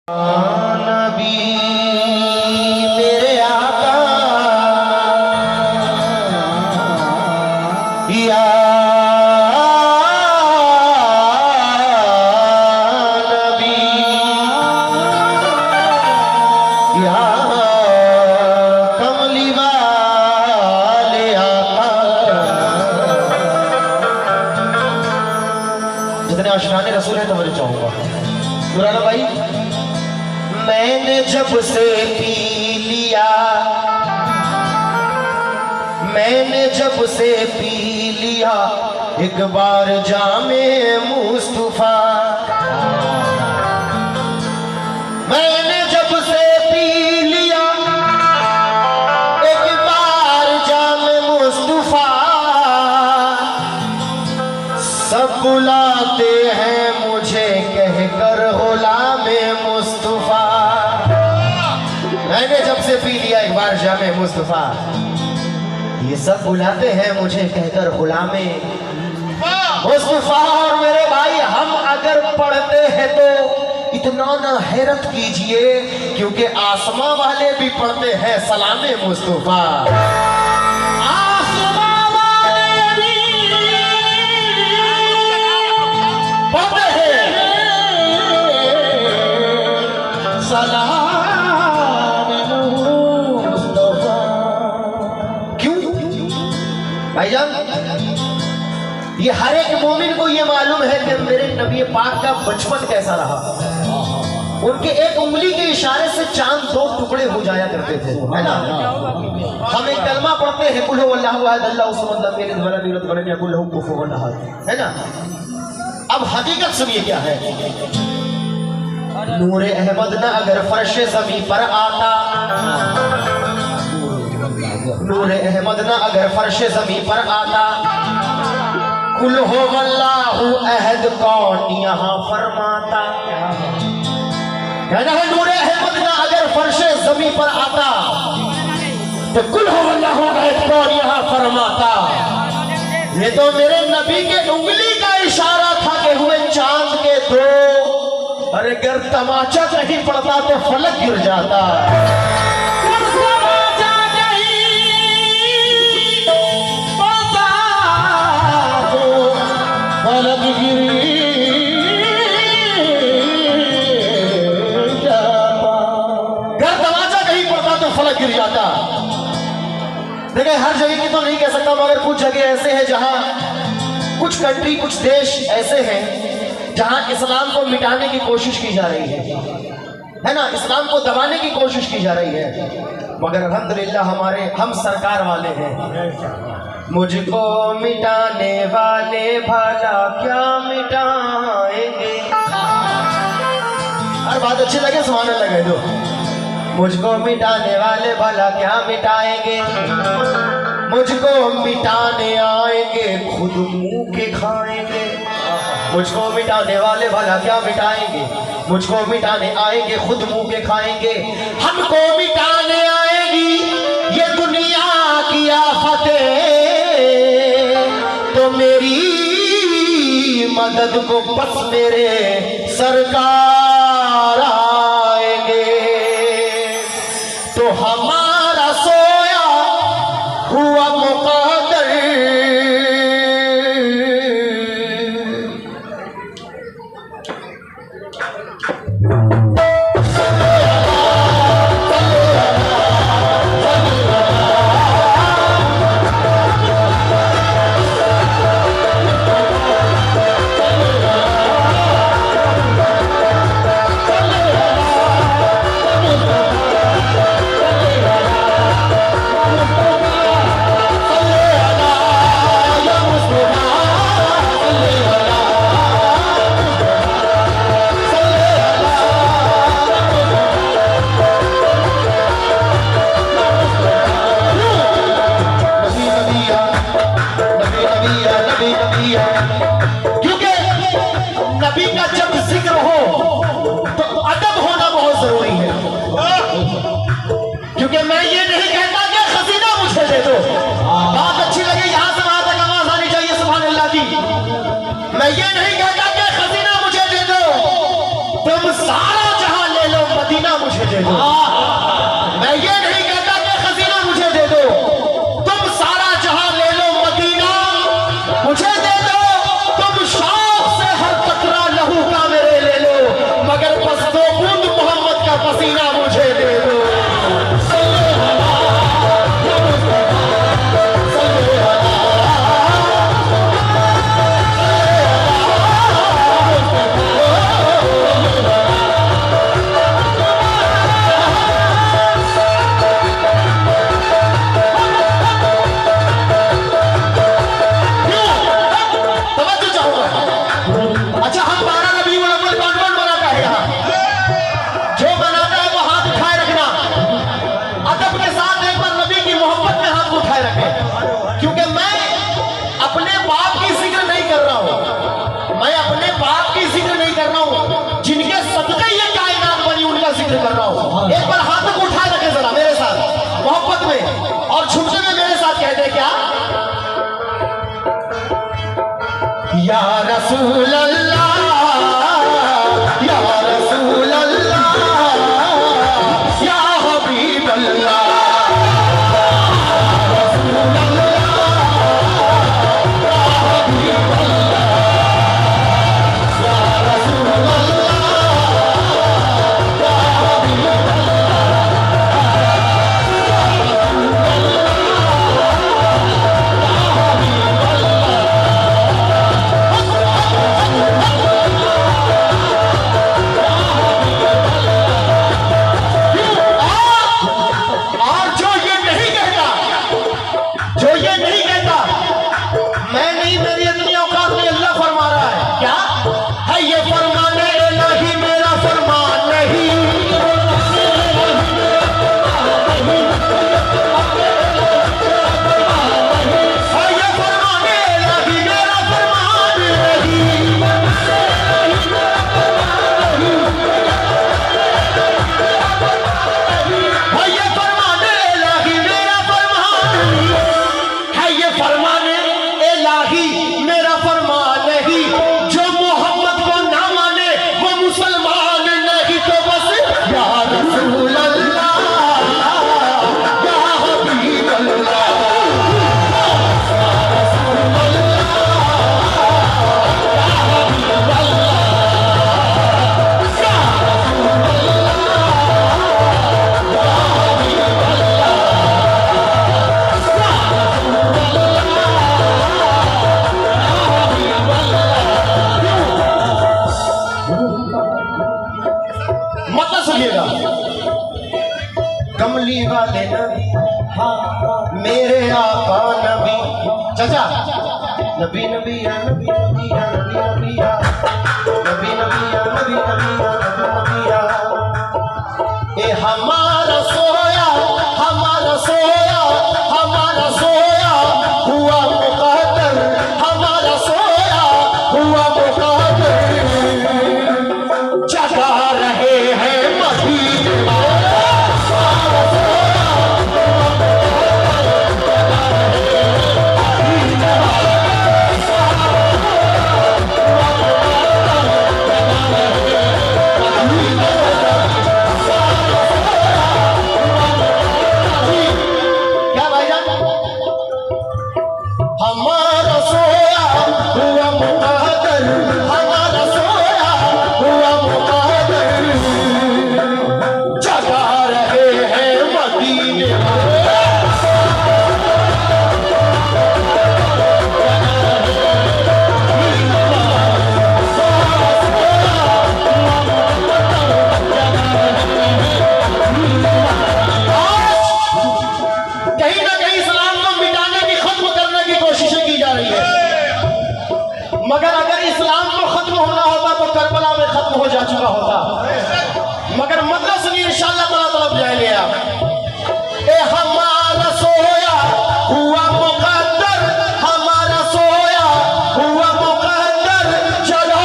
नबी मेरे आका या नबी या कमली वाले आका। जितने आशिकाने रसूल है तो मुझे चाहूंगा दुराना भाई। मैंने जब से पी लिया, मैंने जब से पी लिया एक बार जामे मुस्तफा। मैंने जब से पी लिया एक बार जामे मुस्तफा। सब बुलाते हैं मुझे कहकर गुलामे मुस्तफा। मैंने जब से पी लिया एक बार जामे मुस्तफा। ये सब बुलाते हैं मुझे कहकर गुलामे मुस्तफा। और मेरे भाई हम अगर पढ़ते हैं तो इतना ना हैरत कीजिए, क्योंकि आसमां वाले भी पढ़ते हैं सलामे मुस्तफा। आसमां वाले भी पढ़ते हैं सलाम। भाईजान ये हर एक मोमिन को ये मालूम है कि मेरे नबी पाक का बचपन कैसा रहा। उनके एक उंगली के इशारे से चांद दो टुकड़े हो जाया करते थे, है ना। हम एक कलमा पढ़ते हैं कुल हुवल्लाहु अहद अल्लाहु समद लम यलिद वलम यूलद वलम यकुल लहू कुफुवन अहद, है ना। अब हकीकत सुनिए क्या है। नूरे अहमद ना अगर फर्शे ज़मीं पर आता, नूरे अहमद ना अगर फर्शे ज़मीं पर आता, कुल हुवल्लाहु अहद कौन यहाँ फरमाता, है ना। नूरे अहमद ना अगर फर्शे ज़मीं पर आता तो कुल हुवल्लाहु अहद कौन यहाँ फरमाता। ये तो मेरे नबी के उंगली का इशारा था कि हुए चांद के दो। अरे अगर तमाचा कहीं पड़ता तो फलक गिर जाता। गिर जाता। देखिए हर जगह की तो नहीं कह सकता, मगर कुछ जगह ऐसे हैं जहां कुछ कंट्री कुछ देश ऐसे हैं जहां इस्लाम को मिटाने की कोशिश की जा रही है ना। इस्लाम को दबाने की कोशिश की जा रही है, मगर अल्हम्दुलिल्लाह हमारे हम सरकार वाले हैं। मुझको मिटाने वाले भला क्या मिटाएंगे। हर बात अच्छी लगे सुभान अल्लाह कह दो। मुझको मिटाने वाले भला क्या मिटाएंगे। मुझको मिटाने आएंगे खुद मुंह के खाएंगे। मुझको मिटाने वाले भला क्या मिटाएंगे। मुझको मिटाने आएंगे खुद मुंह के खाएंगे। हमको मिटाने आएगी ये दुनिया की आफतें, तो मेरी मदद को बस मेरे सरकार आएंगे। तो हमारा सोया हुआ मुक़द्दर जिक्र कर रहा हूँ। एक बार हाथों को उठा रखे जरा मेरे साथ मोहब्बत में, और झुमके में मेरे साथ कहते हैं क्या? या रसूल अल्लाह, या रसूल अल्लाह, या हबीब अल्लाह, कमली वाले नबी, मेरे आका नबी, चाचा नबी नबी या नबी नबी या नबी नबी या नबी नबी या नबी नबी या नबी नबी या। ए हमारा सोया, हमारा सोया, हमारा सोया हुआ मुक़द्दर, हमारा सोया हुआ मुक़द्दर, जगा रहे हैं मदीने मगर अगर इस्लाम को खत्म होना होता तो करबला में खत्म हो जा चुका होता, मगर मदरस नहीं इंशाअल्लाह ताला तरफ जाएंगे आप। ए हमारा सोया हुआ मुक़द्दर, हमारा सोया हुआ मुक़द्दर, जगा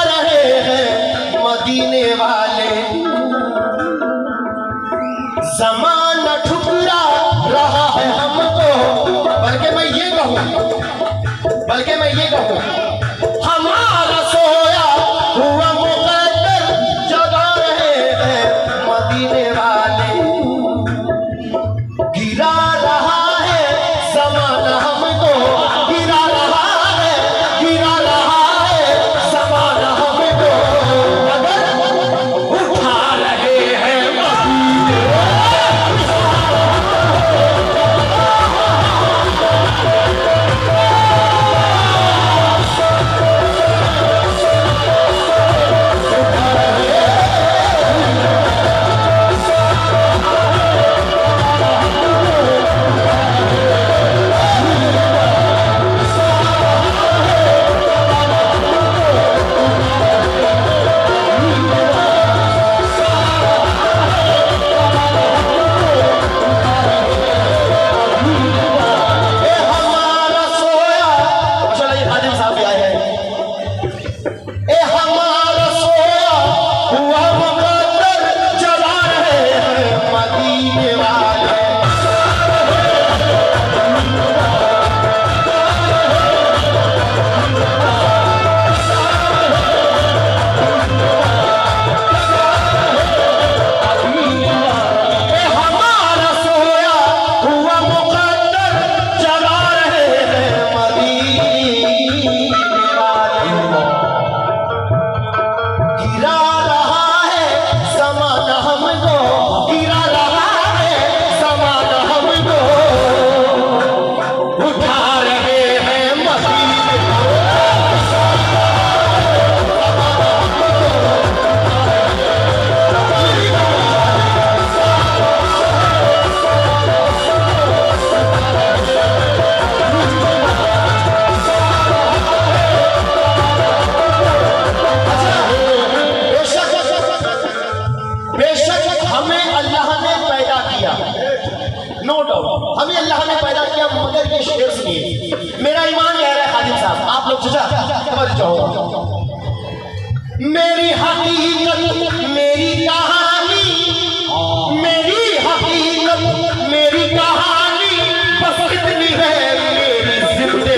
रहे हैं मदीने वाले, ज़माना ठुकरा रहा है हमको, बल्कि मैं ये कहूँ हमारा सोया हुआ मुक़द्दर, जगा रहे हैं मदीने वाले, गिरा रहा है ज़माना हमको, गिरा रहा है ज़माना हमको, मगर उठा रहे हैं मदीने। नो डाउट हमें अल्लाह ने पैदा किया, मगर ये शेर सुनिए, मेरा ईमान कह रहा है खालिद साहब, आप लोग समझ जाओ। मेरी हकीकत मेरी कहानी, मेरी हकीकत मेरी कहानी, बस इतनी है मेरी जिंदगी।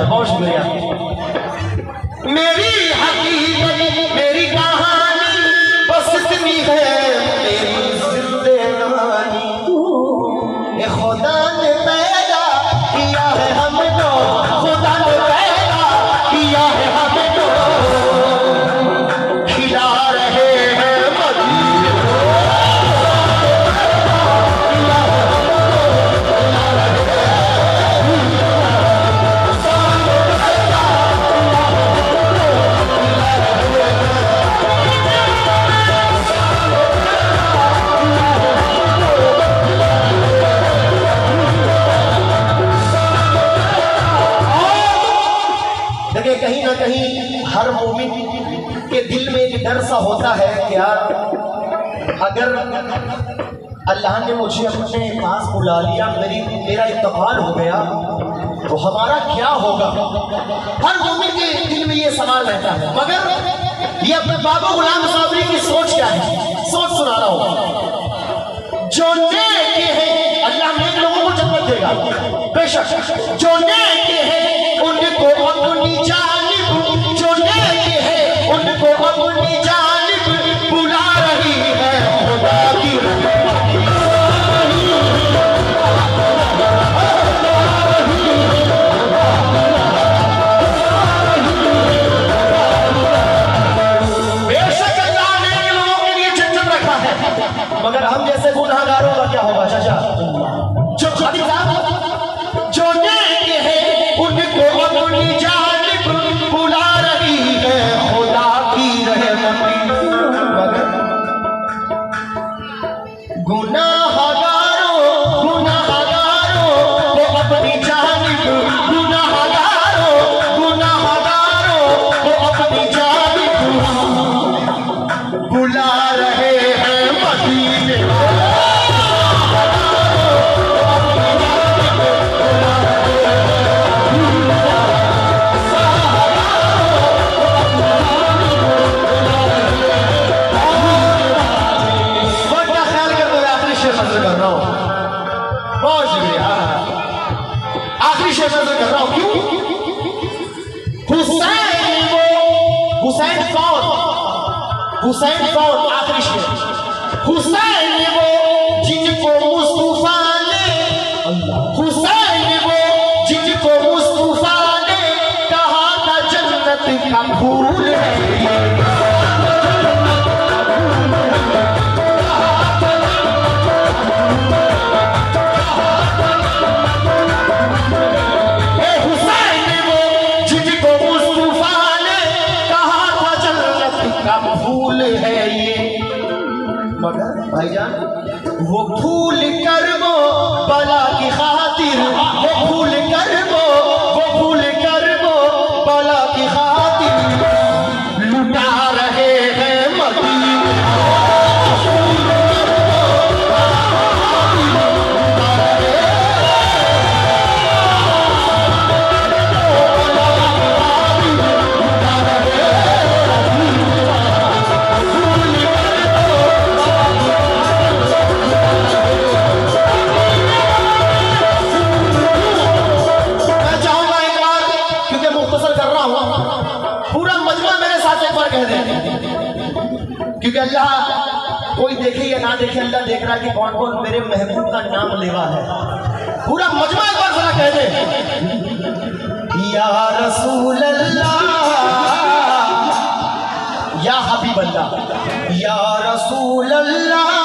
बहुत शुक्रिया। मेरी हकीकत मेरी कहानी, बस इतनी है मेरी जिंदगानी। ये खुदा ने पैदा किया है हमको, खुदा ने पैदा किया है हमको, खिला रहे हैं मदीने। कहीं ना कहीं हर मोमिन के दिल में एक डर सा होता है कि यार अगर अल्लाह ने मुझे अपने पास बुला लिया, मेरा इंतकाल हो गया, तो हमारा क्या होगा। हर मोमिन के दिल में ये सवाल रहता है। मगर ये अपने बाबा गुलाम साबरी की सोच क्या है, सोच सुना रहा हूं। जो नेक है अल्लाह नेक लोगों को जन्नत देगा, बेशक। जो नेक है उनको अपनी जानिब, जो नेक है उनको अपनी जानिब बुला रही है खुदा की। बेशक अल्लाह ने लोगों के लिए जन्नत रखा है, मगर हम जैसे गुनाहगारों का क्या होगा चाचा। जो जो नेक है उनको अपनी जानिब बुला रही है खुदा की रहमत। गुनाहगारों गुनाहगारों को अपनी जानिब, गुनाहगारों गुनाहगारों को अपनी जानिब बुला रहे हैं मदीने। आखिरी शेर नजर कर रहा हूं, क्यों? हुसैन कौन? हुसैन कौन? आखिरी शेर। हुसैन वो जिनको मुस्तफा ने, हुसैन वो जिनको मुस्तफा ने कहा था जन्नत का फूल है। फूल है ये, मगर भाईजान वो फूल कर वो बला की खातिर, वो फूल कर वो फूल कर वो बला की खातिर लुटा रहे हैं मदीने। देखे या ना देखे, अल्लाह देख रहा है कि कौन कौन मेरे महबूब का नाम लेवा है। पूरा मजमा एक बार जरा कह दे, या रसूल अल्लाह, या हबीब अल्लाह, या रसूल अल्लाह।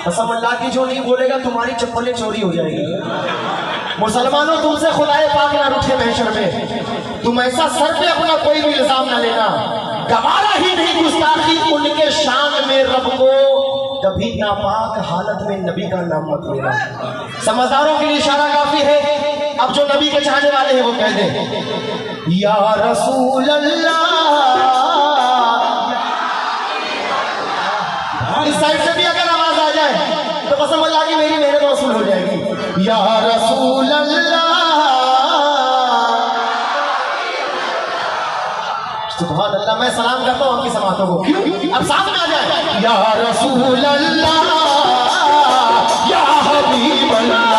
कसम अल्लाह की, जो नहीं बोलेगा तुम्हारी चप्पलें चोरी हो जाएगी। मुसलमानों, तुमसे खुदाए पाक ना रूठे महशर में। तुम ऐसा सर पे अपना कोई भी इल्जाम ना लेना। गवारा ही नहीं गुस्ताखी उनके शान में रब को, कभी नापाक हालत में नबी का नाम मत लेना। समझदारों के लिए इशारा काफी है। अब जो नबी के चाहने वाले हैं वो कह दे, या रसूल अल्लाह। इस साइड से भी अगर आवाज आ जाए तो कसम अल्लाह की मेरी मेहनत वसूल हो जाएगी। या रसूल अल्लाह, सुभान अल्लाह। मैं सलाम करता हूँ आपकी समातों को, क्यों? अब सामने आ जाए, या रसूल अल्लाह, या हबीब अल्लाह।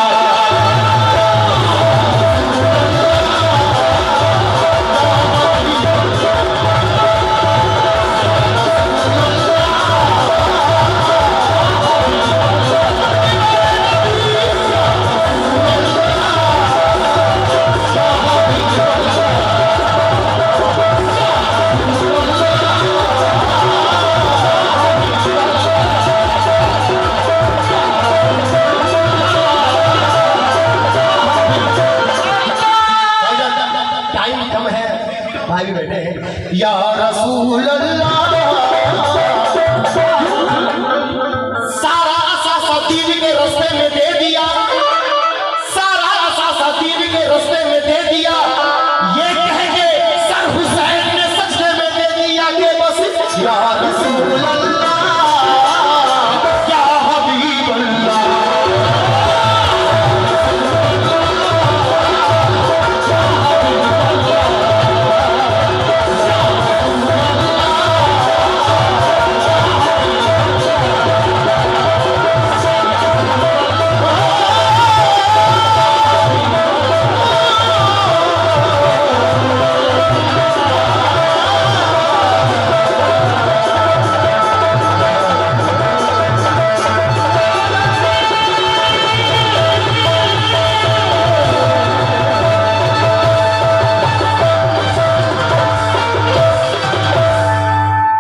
भाई भी बैठे हैं। या रसूल अल्लाह, सारा असासा दीन के रास्ते में दे दिया, सारा असासा दीन के रास्ते